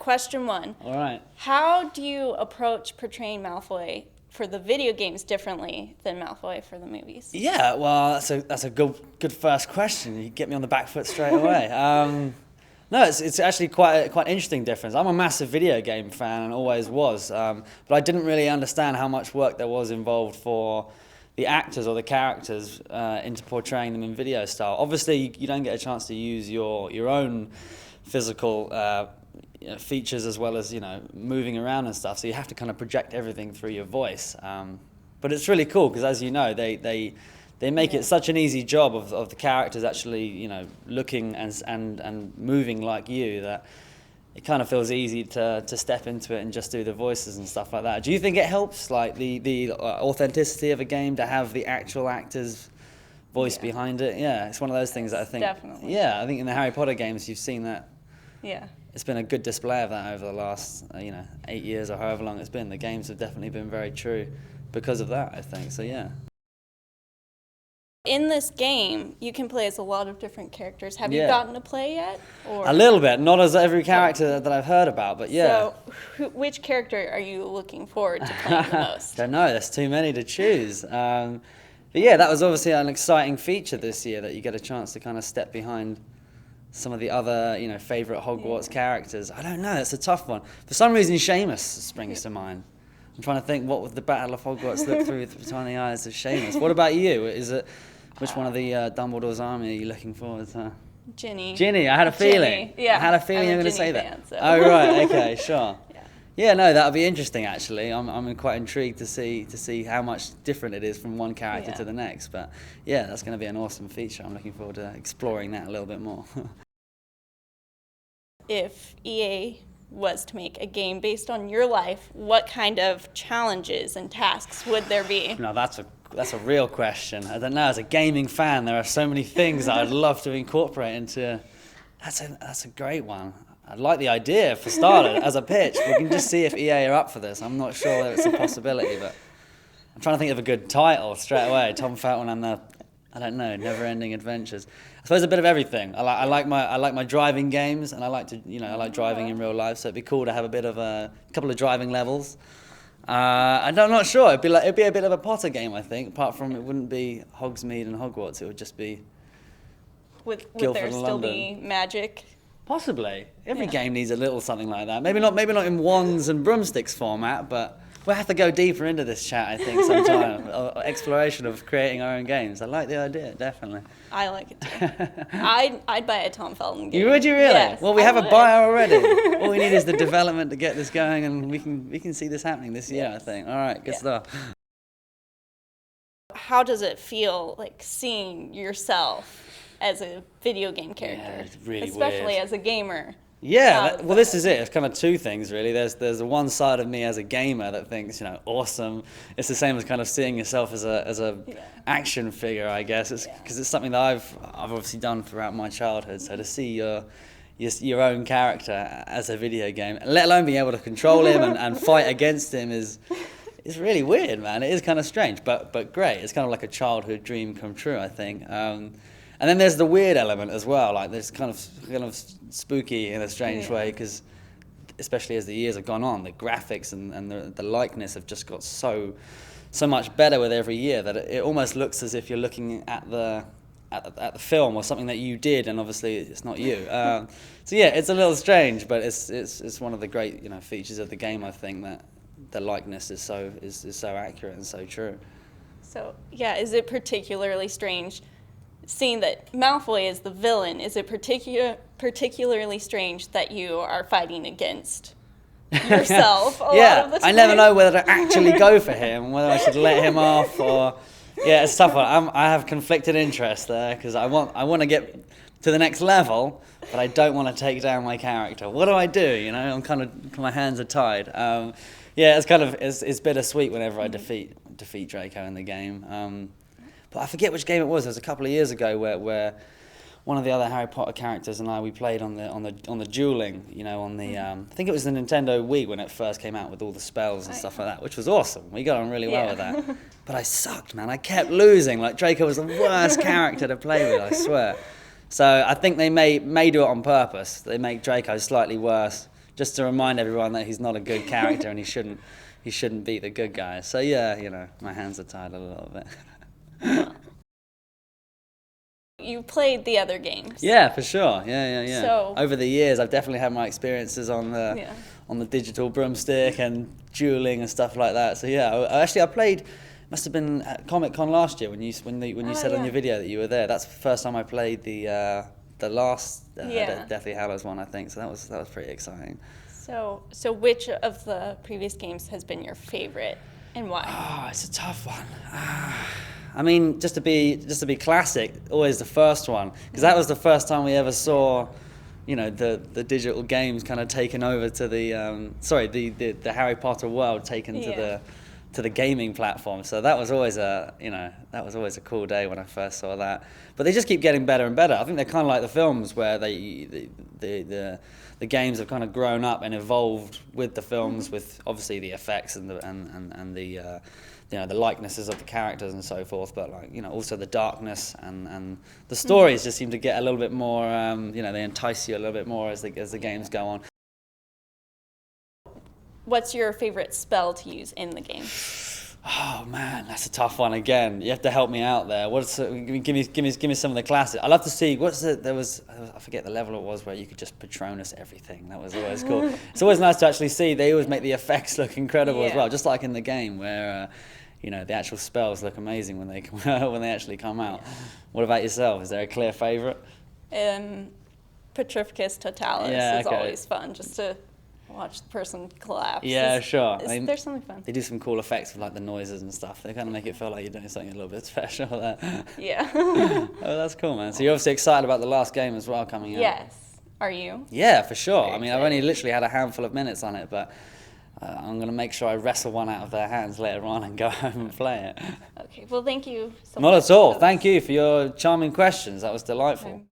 question one. All right. How do you approach portraying Malfoy for the video games differently than Malfoy for the movies? Yeah, well, that's a good first question. You get me on the back foot straight away. No, it's actually quite an interesting difference. I'm a massive video game fan and always was, but I didn't really understand how much work there was involved for the actors or the characters into portraying them in video style. Obviously, you don't get a chance to use your own physical features as well as moving around and stuff. So you have to kind of project everything through your voice. But it's really cool because, as you know, they make it such an easy job of the characters actually looking and moving like you that it kind of feels easy to step into it and just do the voices and stuff like that. Do you think it helps, like the authenticity of a game, to have the actual actor's voice behind it? Yeah, it's one of those things that I think. Definitely. Yeah, I think in the Harry Potter games you've seen that. Yeah. It's been a good display of that over the last 8 years or however long it's been. The games have definitely been very true because of that, I think. So yeah. In this game, you can play as a lot of different characters. Have you gotten to play yet? Or? A little bit, not as every character that I've heard about, but yeah. So, which character are you looking forward to playing the most? Don't know, there's too many to choose. But yeah, that was obviously an exciting feature this year, that you get a chance to kind of step behind some of the other, favourite Hogwarts characters. I don't know, it's a tough one. For some reason, Seamus springs to mind. I'm trying to think, what would the Battle of Hogwarts look through between the eyes of Seamus? What about you? Which one of the Dumbledore's army are you looking forward to? Ginny. Ginny, I had a feeling. Yeah, I had a feeling you were going to say fan, that. So. Oh, right, okay, sure. Yeah, no, that would be interesting, actually. I'm quite intrigued to see how much different it is from one character to the next. But yeah, that's going to be an awesome feature. I'm looking forward to exploring that a little bit more. If EA was to make a game based on your life, what kind of challenges and tasks would there be? No, that's a real question. I don't know. As a gaming fan, there are so many things that I'd love to incorporate into. That's a great one. I like the idea for starters as a pitch. We can just see if EA are up for this. I'm not sure that it's a possibility, but I'm trying to think of a good title straight away. Tom Felton and the, I don't know, never-ending adventures. I suppose a bit of everything. I like my driving games, and I like driving in real life. So it'd be cool to have a couple of driving levels. I'm not sure. It'd be a bit of a Potter game, I think. Apart from it wouldn't be Hogsmeade and Hogwarts. It would just be. Would Guildford there and still London. be magic? Possibly. Every game needs a little something like that. Maybe not in wands and broomsticks format, but we'll have to go deeper into this chat, I think, sometime. or exploration of creating our own games. I like the idea, definitely. I like it too. I'd buy a Tom Felton game. Would you really? Yes, well, we I have would. a buyer already. All we need is the development to get this going, and we can see this happening this year, I think. All right, good stuff. How does it feel, like, seeing yourself as a video game character? Yeah, it's really especially weird. as a gamer. Yeah, well, this is it. It's kind of two things, really. There's the one side of me as a gamer that thinks, awesome. It's the same as kind of seeing yourself as a action figure, I guess. It's because it's something that I've obviously done throughout my childhood. So to see your own character as a video game, let alone being able to control him and fight against him is really weird, man. It is kind of strange, but great. It's kind of like a childhood dream come true, I think. And then there's the weird element as well, like there's kind of spooky in a strange way, because especially as the years have gone on, the graphics and the likeness have just got so much better with every year that it almost looks as if you're looking at the film or something that you did, and obviously it's not you. So yeah, it's a little strange, but it's one of the great features of the game, I think, that the likeness is so accurate and so true. So yeah, is it particularly strange seeing that Malfoy is the villain? Is it particularly strange that you are fighting against yourself a lot of the time? I never know whether to actually go for him, whether I should let him off or. Yeah, it's a tough one. I have conflicted interest there because I want to get to the next level, but I don't want to take down my character. What do I do? I'm kind of, my hands are tied. Yeah, it's bittersweet whenever I defeat Draco in the game. But I forget which game it was. It was a couple of years ago where one of the other Harry Potter characters and I, we played on the dueling, on the I think it was the Nintendo Wii when it first came out with all the spells and stuff like that, which was awesome. We got on really well with that. But I sucked, man. I kept losing. Like, Draco was the worst character to play with, I swear. So I think they may do it on purpose. They make Draco slightly worse just to remind everyone that he's not a good character and he shouldn't be the good guy. So yeah, you know, my hands are tied a little bit. You played the other games. Yeah, for sure. Yeah. So over the years, I've definitely had my experiences on the digital broomstick and dueling and stuff like that. So yeah, I played. Must have been at Comic-Con last year when you said on your video that you were there. That's the first time I played the last Deathly Hallows one, I think. So that was pretty exciting. So which of the previous games has been your favorite and why? Oh, it's a tough one. I mean, just to be classic, always the first one, because that was the first time we ever saw, you know, the digital games kind of taken over to the Harry Potter world taken to the gaming platform. So that was always a cool day when I first saw that. But they just keep getting better and better. I think they're kind of like the films where the games have kind of grown up and evolved with the films, with obviously the effects and the the likenesses of the characters and so forth, but like, you know, also the darkness and the stories just seem to get a little bit more, they entice you a little bit more as the games go on. What's your favorite spell to use in the game? Oh man, that's a tough one again. You have to help me out there. Give me some of the classics. I'd love to see I forget the level it was where you could just Patronus everything. That was always cool. It's always nice to actually see. They always make the effects look incredible as well, just like in the game where the actual spells look amazing when they actually come out. What about yourself? Is there a clear favorite? Petrificus Totalis is always fun, just to watch the person collapse. Yeah, sure. There's something fun. They do some cool effects with like the noises and stuff. They kind of make it feel like you're doing something a little bit special there. Yeah. Oh, that's cool, man. So you're obviously excited about the last game as well coming out. Yes. Are you? Yeah, for sure. I mean, I've only literally had a handful of minutes on it, but I'm going to make sure I wrestle one out of their hands later on and go home and play it. Okay. Well, thank you so much. Not at all. Thank you for your charming questions. That was delightful.